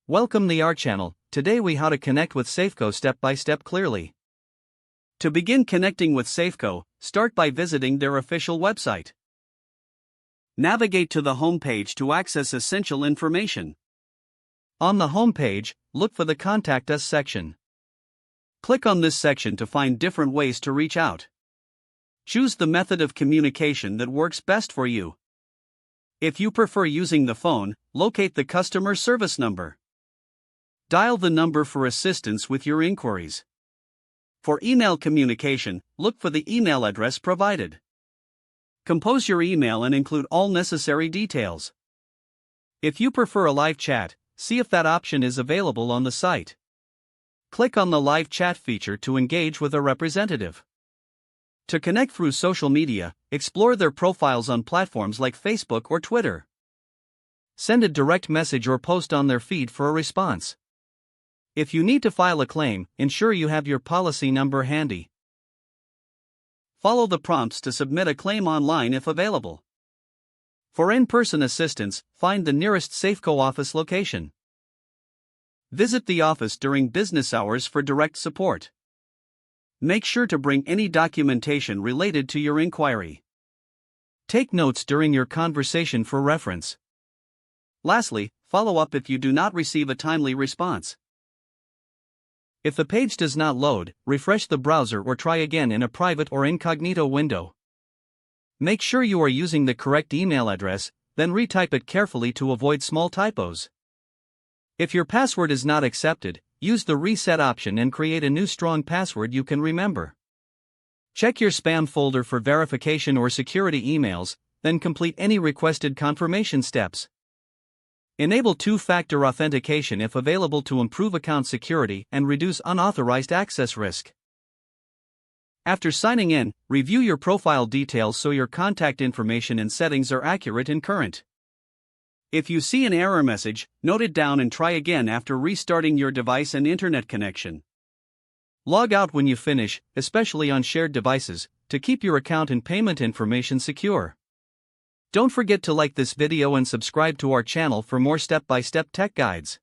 Welcome to our channel. Today we how to connect with Safeco step by step clearly. To begin connecting with Safeco, start by visiting their official website. Navigate to the home page to access essential information. On the home page, look for the Contact Us section. Click on this section to find different ways to reach out. Choose the method of communication that works best for you. If you prefer using the phone, locate the customer service number. Dial the number for assistance with your inquiries. For email communication, look for the email address provided. Compose your email and include all necessary details. If you prefer a live chat, see if that option is available on the site. Click on the live chat feature to engage with a representative. To connect through social media, explore their profiles on platforms like Facebook or Twitter. Send a direct message or post on their feed for a response. If you need to file a claim, ensure you have your policy number handy. Follow the prompts to submit a claim online if available. For in-person assistance, find the nearest Safeco office location. Visit the office during business hours for direct support. Make sure to bring any documentation related to your inquiry. Take notes during your conversation for reference. Lastly, follow up if you do not receive a timely response. If the page does not load, refresh the browser or try again in a private or incognito window. Make sure you are using the correct email address, then retype it carefully to avoid small typos. If your password is not accepted, use the reset option and create a new strong password you can remember. Check your spam folder for verification or security emails, then complete any requested confirmation steps. Enable two-factor authentication if available to improve account security and reduce unauthorized access risk. After signing in, review your profile details so your contact information and settings are accurate and current. If you see an error message, note it down and try again after restarting your device and internet connection. Log out when you finish, especially on shared devices, to keep your account and payment information secure. Don't forget to like this video and subscribe to our channel for more step-by-step tech guides.